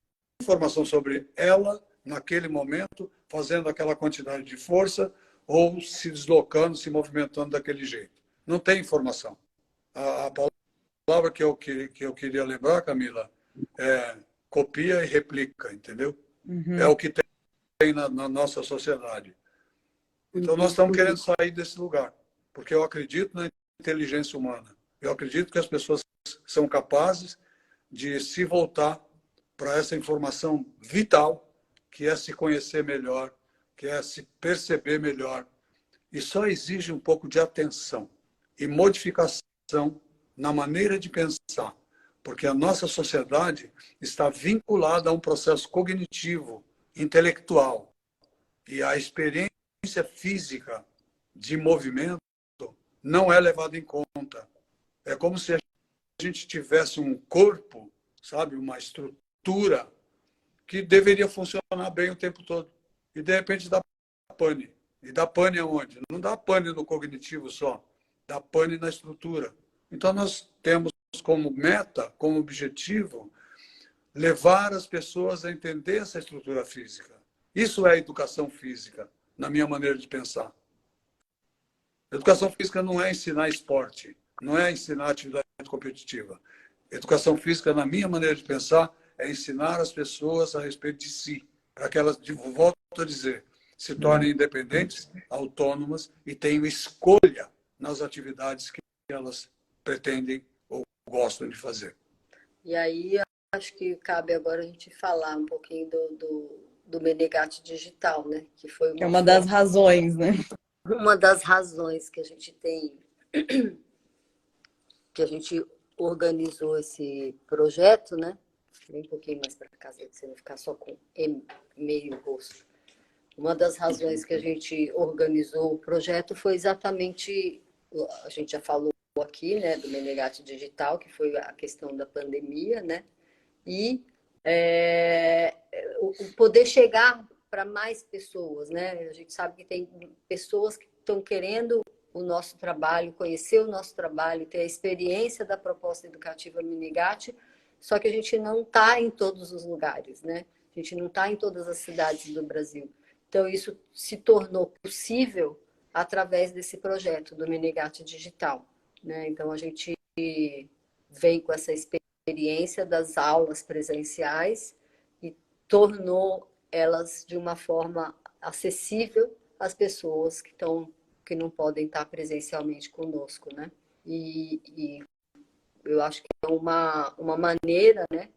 informação sobre ela, naquele momento, fazendo aquela quantidade de força ou se deslocando, se movimentando daquele jeito. Não tem informação. A palavra que eu queria lembrar, Camila, é copia e replica, entendeu? É o que tem na nossa sociedade. Então, nós estamos querendo sair desse lugar, porque eu acredito na inteligência humana. Eu acredito que as pessoas são capazes de se voltar para essa informação vital, que é se conhecer melhor, que é se perceber melhor. E só exige um pouco de atenção e modificação na maneira de pensar, porque a nossa sociedade está vinculada a um processo cognitivo, intelectual, e a experiência física de movimento não é levada em conta. É como se a gente tivesse um corpo, sabe, uma estrutura que deveria funcionar bem o tempo todo. E, de repente, dá pane. E dá pane aonde? Não dá pane no cognitivo só, dá pane na estrutura. Então, nós temos como meta, como objetivo, levar as pessoas a entender essa estrutura física. Isso é educação física, na minha maneira de pensar. Educação física não é ensinar esporte, não é ensinar atividade competitiva. Educação física, na minha maneira de pensar, é ensinar as pessoas a respeito de si, para que elas, volto a dizer, se tornem independentes, autônomas e tenham escolha nas atividades que elas pretendem ou gostam de fazer. E aí, eu acho que cabe agora a gente falar um pouquinho do Menegate Digital, né? Que foi É uma das razões, né? Uma das razões que a gente tem, que a gente organizou esse projeto, né? Vem um pouquinho mais para casa, para você não ficar só com meio rosto. Uma das razões que a gente organizou o projeto foi exatamente, a gente já falou aqui, né, do Menegate Digital, que foi a questão da pandemia, né? E o poder chegar para mais pessoas, né? A gente sabe que tem pessoas que estão querendo o nosso trabalho, conhecer o nosso trabalho, ter a experiência da proposta educativa Menegate, só que a gente não está em todos os lugares, né? A gente não está em todas as cidades do Brasil. Então, isso se tornou possível através desse projeto do Menegate Digital, né? Então, a gente vem com essa experiência das aulas presenciais e tornou elas de uma forma acessível às pessoas que não podem estar presencialmente conosco, né? E eu acho que é uma maneira, né,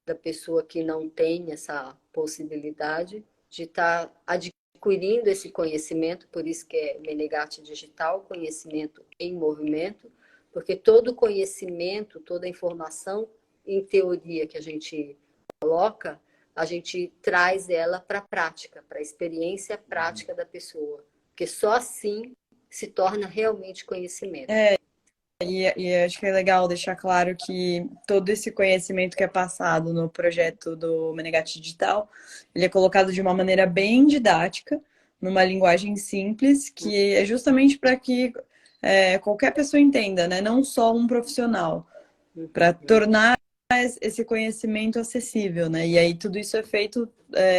da pessoa que não tem essa possibilidade de estar adquirindo esse conhecimento, por isso que é Menegate Digital, conhecimento em movimento, porque todo conhecimento, toda informação, em teoria que a gente coloca, a gente traz ela para a prática, para a experiência prática da pessoa, porque só assim se torna realmente conhecimento. E acho que é legal deixar claro que todo esse conhecimento que é passado no projeto do Menegate Digital, ele é colocado de uma maneira bem didática, numa linguagem simples, que é justamente para que qualquer pessoa entenda, né? Não só um profissional, para tornar esse conhecimento acessível, né? E aí tudo isso é feito,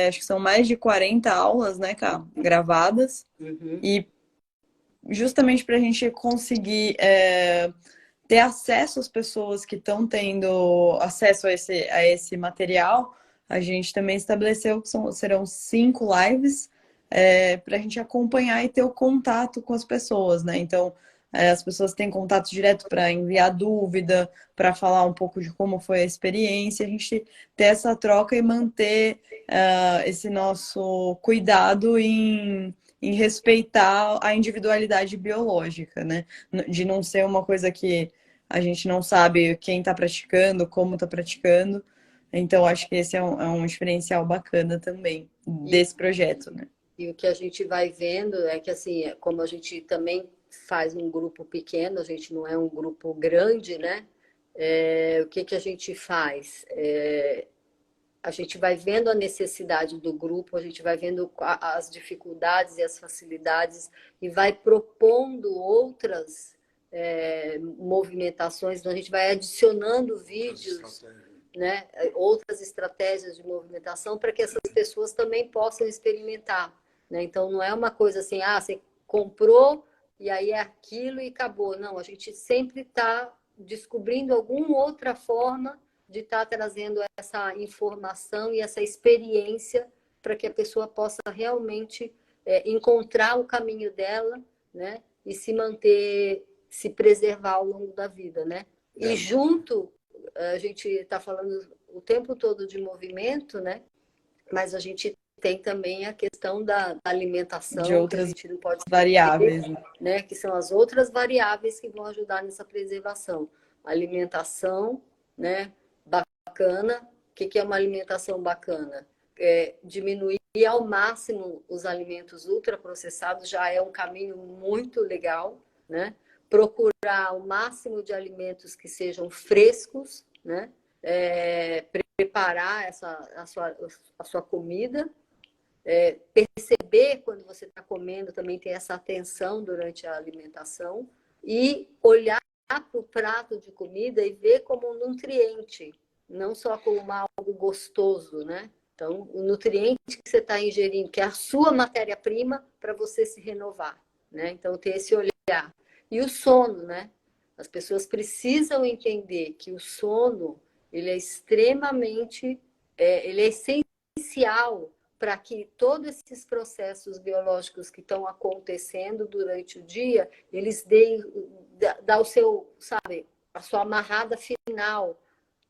acho que são mais de 40 aulas, né, Cá, gravadas, e justamente para a gente conseguir ter acesso às pessoas que estão tendo acesso a esse material, a gente também estabeleceu que serão 5 lives para a gente acompanhar e ter o contato com as pessoas, né? Então, as pessoas têm contato direto para enviar dúvida, para falar um pouco de como foi a experiência, a gente ter essa troca e manter esse nosso cuidado em respeitar a individualidade biológica, né? De não ser uma coisa que a gente não sabe quem está praticando, como está praticando. Então, acho que esse é um diferencial bacana também desse projeto, né? E o que a gente vai vendo é que, assim, como a gente também faz um grupo pequeno, a gente não é um grupo grande, né? O que a gente faz? A gente vai vendo a necessidade do grupo, a gente vai vendo as dificuldades e as facilidades e vai propondo outras movimentações, então a gente vai adicionando vídeos, né, outras estratégias de movimentação para que essas pessoas também possam experimentar, né? Então não é uma coisa assim, você comprou e aí é aquilo e acabou. Não, a gente sempre está descobrindo alguma outra forma de estar trazendo essa informação e essa experiência para que a pessoa possa realmente encontrar o caminho dela, né? E se manter, se preservar ao longo da vida, né? E junto, a gente está falando o tempo todo de movimento, né? Mas a gente tem também a questão da alimentação, de outras que a gente não pode variáveis, esquecer, né? Que são as outras variáveis que vão ajudar nessa preservação. Alimentação, né? Bacana. O que é uma alimentação bacana? Diminuir ao máximo os alimentos ultraprocessados já é um caminho muito legal, né? Procurar o máximo de alimentos que sejam frescos, né? Preparar a sua comida, perceber quando você está comendo, também ter essa atenção durante a alimentação e olhar para o prato de comida e ver como um nutriente, não só como algo gostoso, né? Então, o nutriente que você está ingerindo, que é a sua matéria-prima para você se renovar, né? Então, ter esse olhar. E o sono, né? As pessoas precisam entender que o sono, ele é extremamente, ele é essencial para que todos esses processos biológicos que estão acontecendo durante o dia, eles dá o seu, sabe, a sua amarrada final,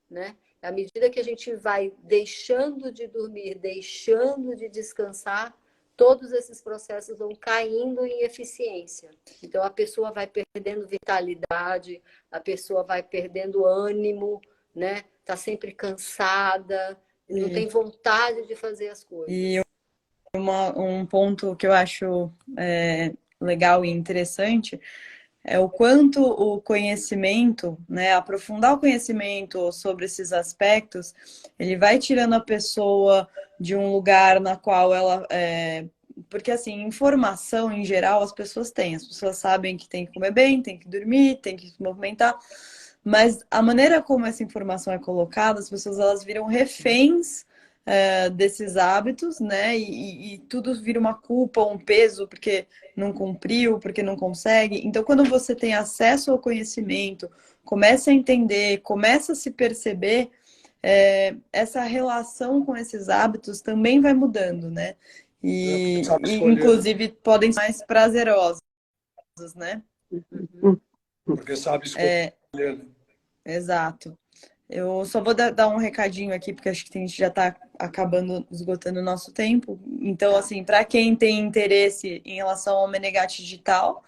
né? À medida que a gente vai deixando de dormir, deixando de descansar, todos esses processos vão caindo em eficiência. Então, a pessoa vai perdendo vitalidade, a pessoa vai perdendo ânimo, né? Tá sempre cansada, não tem vontade de fazer as coisas. E um ponto que eu acho legal e interessante é o quanto o conhecimento, né, aprofundar o conhecimento sobre esses aspectos, ele vai tirando a pessoa de um lugar na qual ela... Porque, assim, informação, em geral, as pessoas têm. As pessoas sabem que tem que comer bem, tem que dormir, tem que se movimentar. Mas a maneira como essa informação é colocada, as pessoas elas viram reféns desses hábitos, né? E tudo vira uma culpa, um peso, porque não cumpriu, porque não consegue. Então, quando você tem acesso ao conhecimento, começa a entender, começa a se perceber, essa relação com esses hábitos também vai mudando, né? E inclusive, podem ser mais prazerosos, né? Porque sabe escolher. Exato. Eu só vou dar um recadinho aqui, porque acho que a gente já está esgotando o nosso tempo. Então, assim, para quem tem interesse em relação ao Menegate Digital,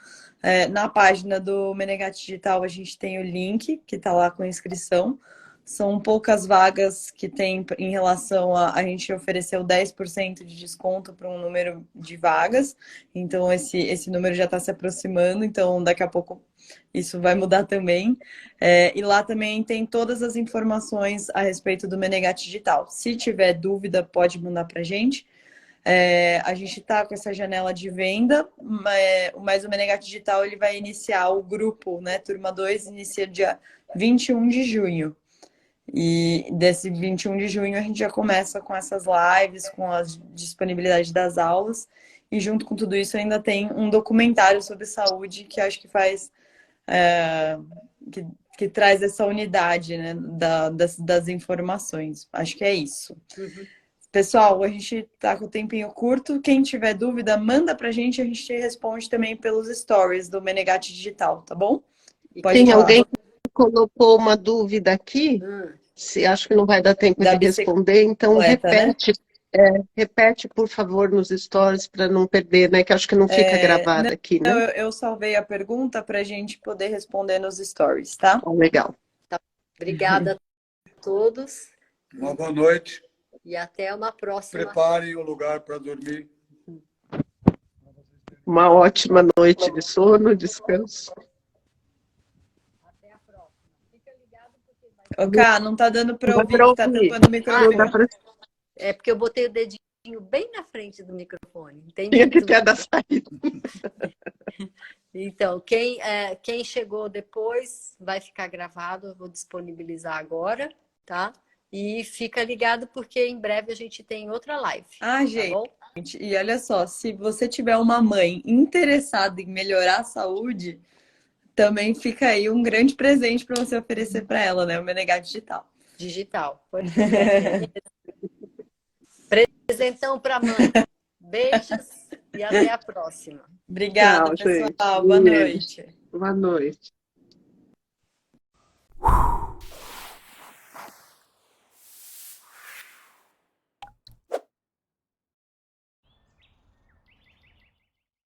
na página do Menegate Digital a gente tem o link, que está lá com a inscrição. São poucas vagas que tem em relação a gente ofereceu 10% de desconto para um número de vagas. Então, esse número já está se aproximando, então daqui a pouco isso vai mudar também. E lá também tem todas as informações a respeito do Menegate Digital. Se tiver dúvida, pode mandar para a gente. A gente está com essa janela de venda, mas o Menegate Digital ele vai iniciar o grupo, né? Turma 2 inicia dia 21 de junho. E desse 21 de junho a gente já começa com essas lives, com a disponibilidade das aulas. E junto com tudo isso ainda tem um documentário sobre saúde que acho que faz... que traz essa unidade, né, das informações. Acho que é isso. Pessoal, a gente tá com o tempinho curto. Quem tiver dúvida, manda pra gente. A gente responde também pelos stories do Menegate Digital, tá bom? Tem alguém que colocou uma dúvida aqui? Se acho que não vai dar tempo de responder, então repete. Né? Repete, por favor, nos stories para não perder, né? Que acho que não fica gravado aqui, né? Eu salvei a pergunta para a gente poder responder nos stories, tá? Legal. Tá. Obrigada a todos. Uma boa noite. E até uma próxima. Preparem o lugar para dormir. Uma ótima noite de sono, descanso. Até a próxima. Fica ligado porque vai... Ô, Cá, não tá dando para ouvir, tá tampando o microfone. É porque eu botei o dedinho bem na frente do microfone. Entendi. Tinha que ter da saída. Então, quem chegou depois vai ficar gravado, eu vou disponibilizar agora, tá? E fica ligado porque em breve a gente tem outra live. Gente, tá bom? E olha só, se você tiver uma mãe interessada em melhorar a saúde, também fica aí um grande presente para você oferecer para ela, né? O Menegate Digital. Digital. Presentão para mãe. Beijos. E até a próxima. Obrigada, Tchau, gente. pessoal. Boa Beijo. noite. Boa noite.